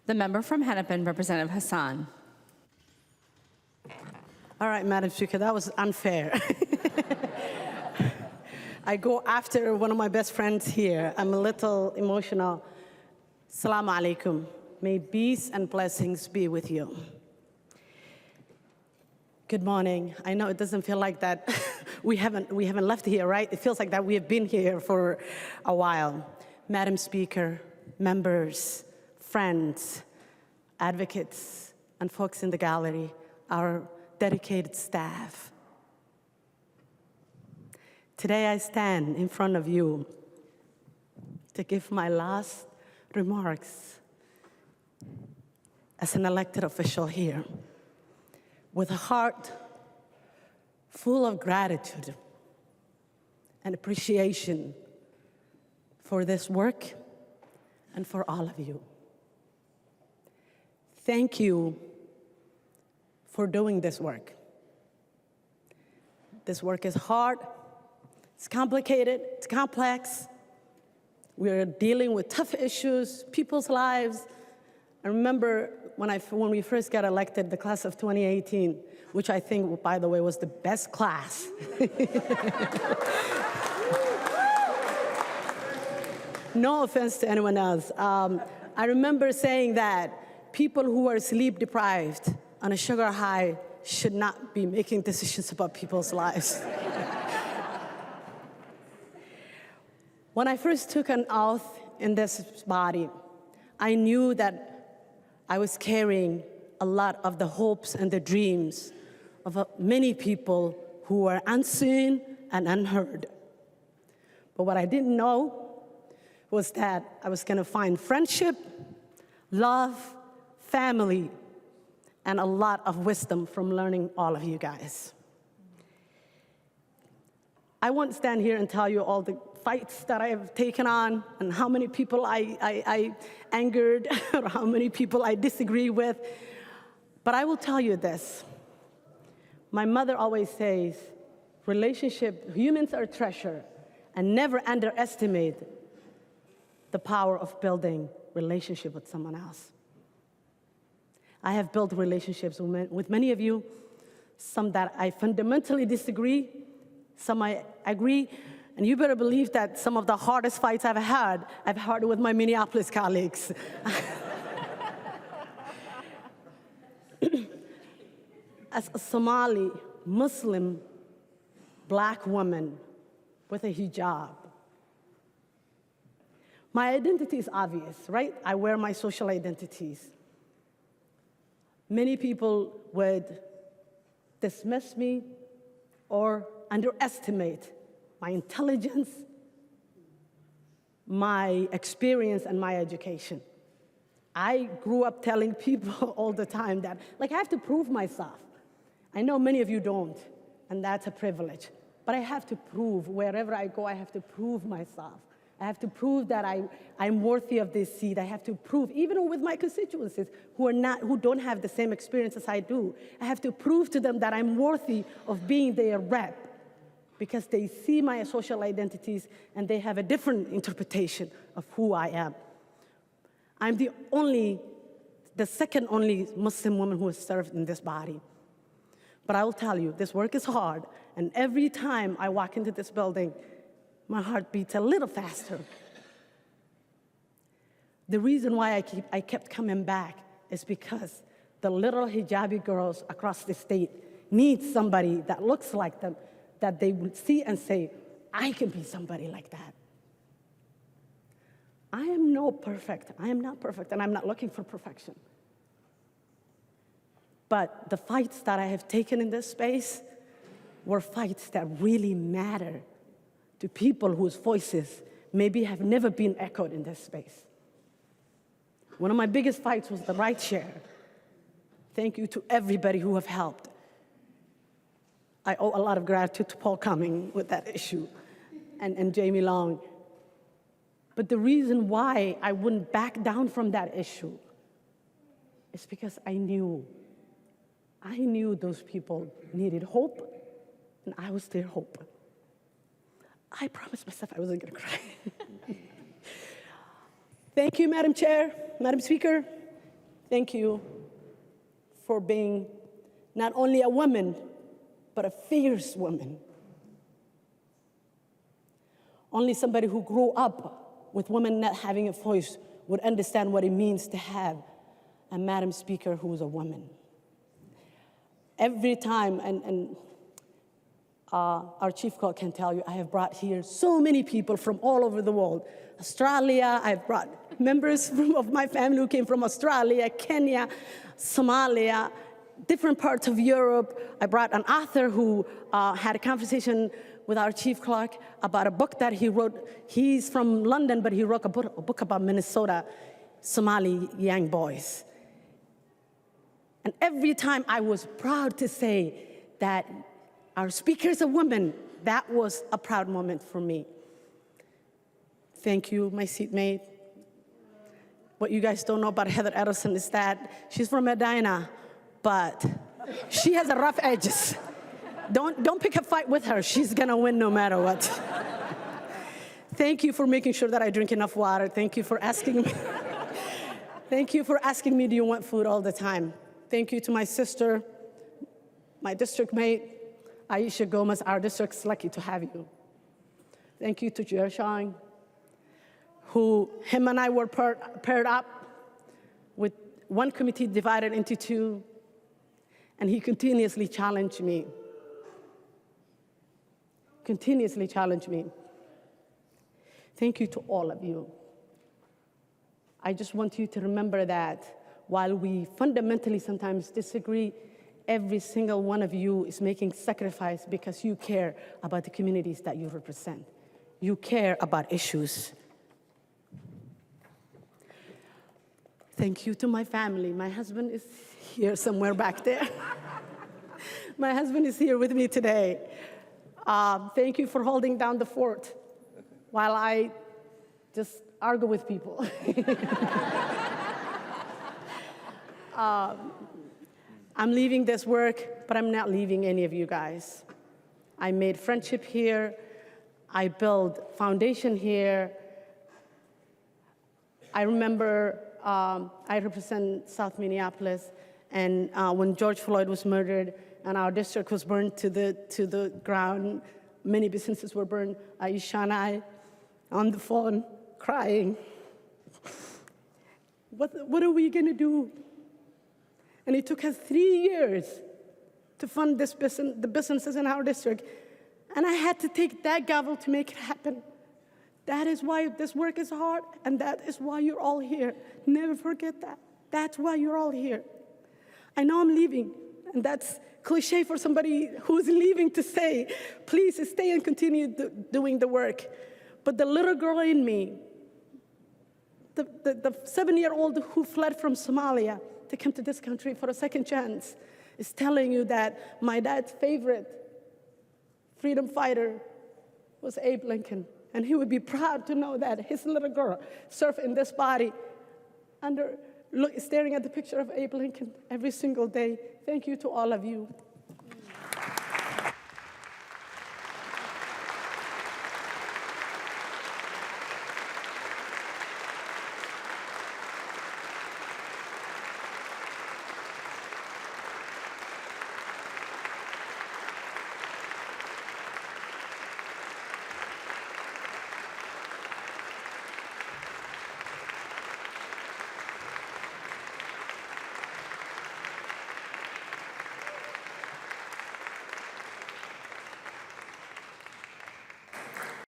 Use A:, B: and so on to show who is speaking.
A: The member from Hennepin, Representative Hassan.
B: All right, Madam Speaker, that was unfair. I go after one of my best friends here. I'm a little emotional. Assalamu alaikum. May peace and blessings be with you. Good morning. I know it doesn't feel like that. we haven't left here, right? It feels like that we have been here for a while. Madam Speaker, members, friends, advocates, and folks in the gallery, our dedicated staff. Today I stand in front of you to give my last remarks as an elected official here, with a heart full of gratitude and appreciation for this work and for all of you. Thank you for doing this work. This work is hard, it's complicated, it's complex. We're dealing with tough issues, people's lives. I remember when we first got elected, the class of 2018, which I think, by the way, was the best class. No offense to anyone else. I remember saying that people who are sleep deprived on a sugar high should not be making decisions about people's lives. When I first took an oath in this body, I knew that I was carrying a lot of the hopes and the dreams of many people who were unseen and unheard. But what I didn't know was that I was going to find friendship, love, family, and a lot of wisdom from learning all of you guys. I won't stand here and tell you all the fights that I have taken on and how many people I angered or how many people I disagree with. But I will tell you this. My mother always says, humans are treasure, and never underestimate the power of building relationship with someone else. I have built relationships with many of you, some that I fundamentally disagree, some I agree, and you better believe that some of the hardest fights I've had with my Minneapolis colleagues. As a Somali, Muslim, black woman with a hijab, my identity is obvious, right? I wear my social identities. Many people would dismiss me or underestimate my intelligence, my experience, and my education. I grew up telling people all the time that, I have to prove myself. I know many of you don't, and that's a privilege. But I have to prove, wherever I go, I have to prove myself. I have to prove that I'm worthy of this seat. I have to prove, even with my constituencies who don't have the same experience as I do, I have to prove to them that I'm worthy of being their rep, because they see my social identities and they have a different interpretation of who I am. I'm the second only Muslim woman who has served in this body. But I will tell you, this work is hard, and every time I walk into this building, my heart beats a little faster. The reason why I kept coming back is because the little hijabi girls across the state need somebody that looks like them, that they would see and say, I can be somebody like that. I am not perfect, and I'm not looking for perfection. But the fights that I have taken in this space were fights that really matter to people whose voices maybe have never been echoed in this space. One of my biggest fights was the ride share. Thank you to everybody who have helped. I owe a lot of gratitude to Paul Cumming with that issue, and Jamie Long. But the reason why I wouldn't back down from that issue is because I knew those people needed hope, and I was their hope. I promised myself I wasn't gonna cry. Thank you, Madam Chair, Madam Speaker. Thank you for being not only a woman, but a fierce woman. Only somebody who grew up with women not having a voice would understand what it means to have a Madam Speaker who is a woman. Every time, and our chief clerk can tell you, I have brought here so many people from all over the world. Australia, I've brought members of my family who came from Australia, Kenya, Somalia, different parts of Europe. I brought an author who had a conversation with our chief clerk about a book that he wrote. He's from London, but he wrote a book about Minnesota, Somali young boys. And every time I was proud to say that our speaker is a woman, that was a proud moment for me. Thank you, my seatmate. What you guys don't know about Heather Edison is that she's from Medina, but she has a rough edges. Don't pick a fight with her. She's gonna win no matter what. Thank you for making sure that I drink enough water. Thank you for asking me. Thank you for asking me, do you want food all the time? Thank you to my sister, my district mate, Aisha Gomez. Our district's lucky to have you. Thank you to Jershang, who him and I were paired up with one committee divided into two, and he continuously challenged me. Continuously challenged me. Thank you to all of you. I just want you to remember that while we fundamentally sometimes disagree, every single one of you is making sacrifice because you care about the communities that you represent. You care about issues. Thank you to my family. My husband is here somewhere back there. My husband is here with me today. Thank you for holding down the fort while I just argue with people. I'm leaving this work, but I'm not leaving any of you guys. I made friendship here. I built foundation here. I remember I represent South Minneapolis, and when George Floyd was murdered and our district was burned to the ground, many businesses were burned. Aisha and I on the phone crying. What are we gonna do? And it took us 3 years to fund the businesses in our district. And I had to take that gavel to make it happen. That is why this work is hard, and that is why you're all here. Never forget that. That's why you're all here. I know I'm leaving, and that's cliche for somebody who's leaving to say, please stay and continue doing the work. But the little girl in me, the 7-year-old who fled from Somalia to come to this country for a second chance, is telling you that my dad's favorite freedom fighter was Abe Lincoln. And he would be proud to know that his little girl served in this body staring at the picture of Abe Lincoln every single day. Thank you to all of you.